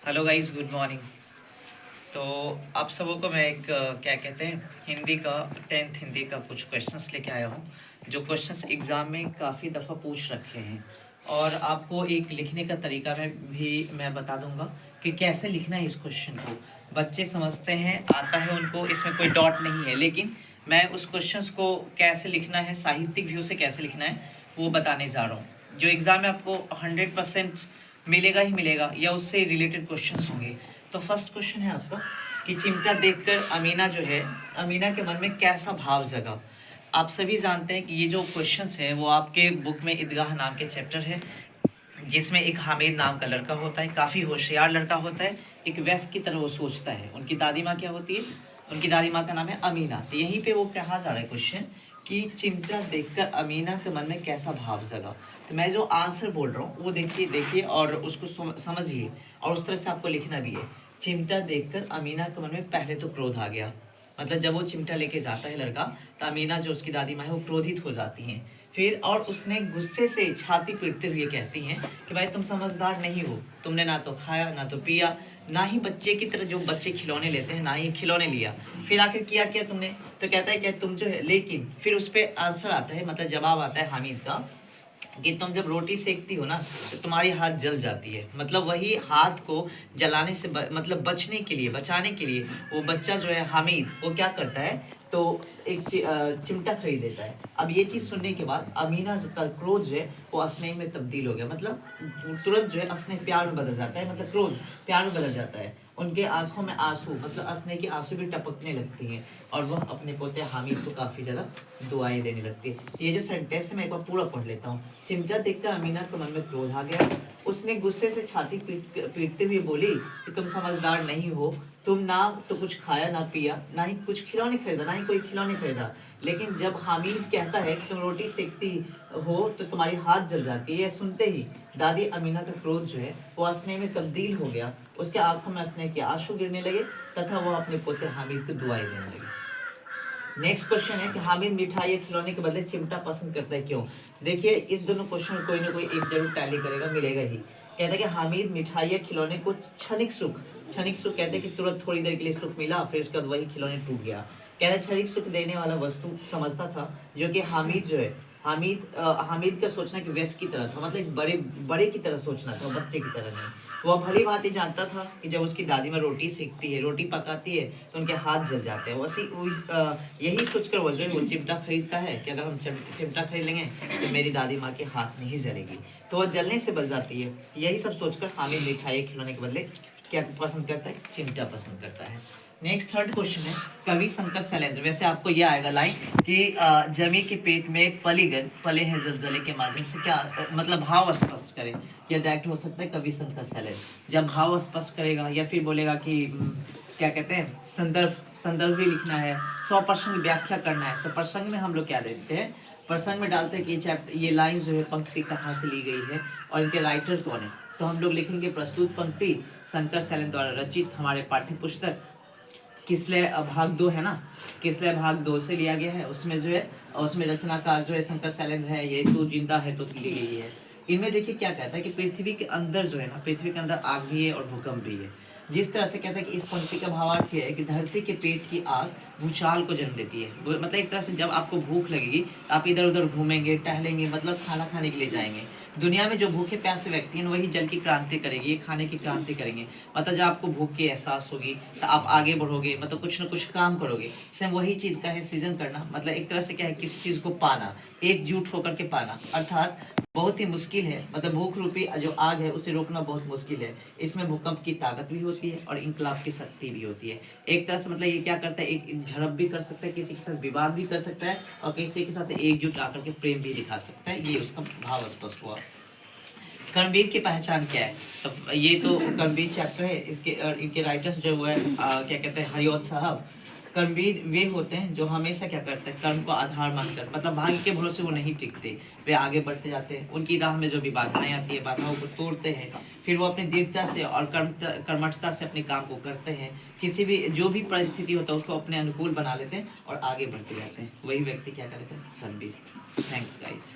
Hello guys, good morning. तो आप सबों को मैं एक क्या कहते हैं, हिंदी का 10th हिंदी का कुछ क्वेश्चंस लेके आया हूँ, जो क्वेश्चंस एग्ज़ाम में काफ़ी दफ़ा पूछ रखे हैं। और आपको एक लिखने का तरीका मैं बता दूंगा कि कैसे लिखना है इस क्वेश्चन को। बच्चे समझते हैं, आता है उनको, इसमें कोई डॉट नहीं है, लेकिन मैं उस क्वेश्चंस को कैसे लिखना है, साहित्यिक व्यू से कैसे लिखना है, वो बताने जा रहा हूँ। जो एग्ज़ाम में आपको 100% मिलेगा ही मिलेगा, या उससे रिलेटेड क्वेश्चंस होंगे। तो फर्स्ट क्वेश्चन है आपका कि चिमटा देखकर अमीना जो है, अमीना के मन में कैसा भाव जगा। आप सभी जानते हैं कि ये जो क्वेश्चंस है वो आपके बुक में ईदगाह नाम के चैप्टर है, जिसमें एक हामिद नाम का लड़का होता है, काफ़ी होशियार लड़का होता है, एक वैश्य की तरह वो सोचता है। उनकी दादी माँ क्या होती है? उनकी दादी माँ का नाम है अमीना। तो यहीं पे वो कहा जा रहा है क्वेश्चन कि चिमटा देखकर अमीना के मन में कैसा भाव जगा। तो मैं जो आंसर बोल रहा हूँ वो देखिए देखिए और उसको समझिए, और उस तरह से आपको लिखना भी है। चिमटा देखकर अमीना के मन में पहले तो क्रोध आ गया। मतलब जब वो चिमटा लेके जाता है लड़का, तो अमीना जो उसकी दादी माँ है वो क्रोधित हो जाती हैं। फिर और उसने गुस्से से छाती पीटते हुए कहती हैं कि भाई तुम समझदार नहीं हो, तुमने ना तो खाया ना तो पिया, ना ही बच्चे की तरह जो बच्चे खिलौने लेते हैं ना ही खिलौने लिया, फिर आखिर किया क्या तुमने? तो कहता है कि तुम जो है, लेकिन फिर उस पर आंसर आता है, मतलब जवाब आता है हामिद का कि तुम जब रोटी सेकती हो ना तो तुम्हारी हाथ जल जाती है। मतलब वही हाथ को जलाने से मतलब बचने के लिए, बचाने के लिए वो बच्चा जो है हामिद, वो क्या करता है, तो एक चिमटा खरीद लेता है। अब ये चीज़ सुनने के बाद अमीना का क्रोध जो है वो स्नेह में तब्दील हो गया। मतलब तुरंत जो है स्नेह प्यार में बदल जाता है, मतलब क्रोध प्यार में बदल जाता है। उनके आंखों में आंसू, मतलब स्नेह की आंसू भी टपकने लगती हैं, और वह अपने पोते हामिद को काफ़ी ज़्यादा दुआएं देने लगती है। ये जो सेंटेंस है मैं एक बार पूरा पढ़ लेता हूँ। चिमटा देखकर अमीना के मन में क्रोध आ गया। उसने गुस्से से छाती पीटते हुए बोली कि तुम समझदार नहीं हो, तुम ना तो कुछ खाया ना पिया, ना ही कुछ खिलौने खरीदा, ना ही कोई खिलौने खरीदा। लेकिन जब हामिद कहता है कि तुम रोटी सेकती हो तो तुम्हारी हाथ जल जाती है, सुनते ही दादी अमीना का क्रोध जो है वो स्नेह में तब्दील हो गया। उसके आंखों में स्नेह के आंसू गिरने लगे तथा वह अपने पोते हामिद को दुआएं देने लगी। नेक्स्ट क्वेश्चन है कि हामिद मिठाई या खिलौने के बदले चिमटा पसंद करता है, क्यों? देखिए इस दोनों क्वेश्चन में कोई ना कोई एक जरूर टैली करेगा, मिलेगा ही। कहता है कि हामिद मिठाई या खिलौने को क्षणिक सुख कहते हैं कि तुरंत थोड़ी देर के लिए सुख मिला, फिर उसके बाद वही खिलौने टूट गया। कहता है क्षणिक सुख देने वाला वस्तु समझता था, जो कि हामिद जो है, हामिद का सोचना कि वैश्य की तरह था, मतलब बड़े बड़े की तरह सोचना था, बच्चे की तरह नहीं। वह भली भांति जानता था कि जब उसकी दादी माँ रोटी सेकती है, रोटी पकाती है, तो उनके हाथ जल जाते हैं। यही सोचकर वो जो है वो चिमटा खरीदता है कि अगर हम चिमटा खरीद लेंगे तो मेरी दादी माँ के हाथ नहीं जलेगी, तो वह जलने से बच जाती है। यही सब सोचकर हामिद मिठाई खिलौने के बदले क्या पसंद करता है? चिमटा पसंद करता है। नेक्स्ट थर्ड क्वेश्चन है, कवि शंकर शैलेंद्र। वैसे आपको यह आएगा लाइन कि जमी के पेट में पलीगन पले हैं जलजले के माध्यम से, क्या मतलब भाव स्पष्ट करें। या डायरेक्ट हो सकता है कवि शंकर शैलेंद्र, जब भाव स्पष्ट करेगा या फिर बोलेगा कि क्या कहते हैं, संदर्भ भी लिखना है, 100% व्याख्या करना है, तो प्रसंग में हम लोग क्या देते हैं, प्रसंग में डालते हैं कि ये लाइन जो है पंक्ति कहाँ से ली गई है और इनके राइटर कौन है। तो हम लोग लिखेंगे प्रस्तुत पंक्ति शंकर शैलेंद्र द्वारा रचित, हमारे पाठ्य पुस्तक किसले भाग 2 है ना, किसले भाग 2 से लिया गया है। उसमें जो है, उसमें रचनाकार जो है शंकर शैलेंद्र है, ये तो जिंदा है तो ली गई है। इनमें देखिए क्या कहता है कि पृथ्वी के अंदर जो है ना, पृथ्वी के अंदर आग भी है और भूकंप भी है। जिस तरह से कहता है कि इस पंक्ति का भावार्थ है कि धरती के पेट की आग भूचाल को जन्म देती है। मतलब एक तरह से जब आपको भूख लगेगी आप इधर उधर घूमेंगे, टहलेंगे, मतलब खाना खाने के लिए जाएंगे। दुनिया में जो भूखे प्यासे व्यक्ति हैं वही जल की क्रांति करेंगे, ये खाने की क्रांति करेंगे। मतलब जब आपको भूख की एहसास होगी तो आप आगे बढ़ोगे, मतलब कुछ ना कुछ काम करोगे। सेम वही चीज़ का है सृजन करना, मतलब एक तरह से क्या है, किसी चीज़ को पाना, एकजुट होकर के पाना, अर्थात बहुत ही मुश्किल है। मतलब भूख रूपी जो आग है उसे रोकना बहुत मुश्किल है। इसमें भूकंप की ताकत भी होती है और इंकलाब की शक्ति भी होती है। एक तरह से मतलब ये क्या करता है, एक झड़प भी कर सकता है, किसी के साथ विवाद भी कर सकता है, और किसी के साथ एकजुट आकर के प्रेम भी दिखा सकता है। ये उसका भाव स्पष्ट हुआ। कर्मवीर की पहचान क्या है? तो ये तो कर्मवीर चैप्टर है, इसके इनके राइटर्स जो वो है क्या कहते हैं, हरिऔध साहब। कर्मवीर वे होते हैं जो हमेशा क्या करते हैं, कर्म को आधार मानकर, मतलब भाग्य के भरोसे वो नहीं टिकते, वे आगे बढ़ते जाते हैं। उनकी राह में जो भी बाधाएं आती है, बाधाओं को तोड़ते हैं, फिर वो अपनी दृढ़ता से और कर्मठता से अपने काम को करते हैं। किसी भी जो भी परिस्थिति होता है उसको अपने अनुकूल बना लेते हैं और आगे बढ़ते जाते हैं। वही व्यक्ति क्या करते हैं, कर्मवीर। Thanks guys.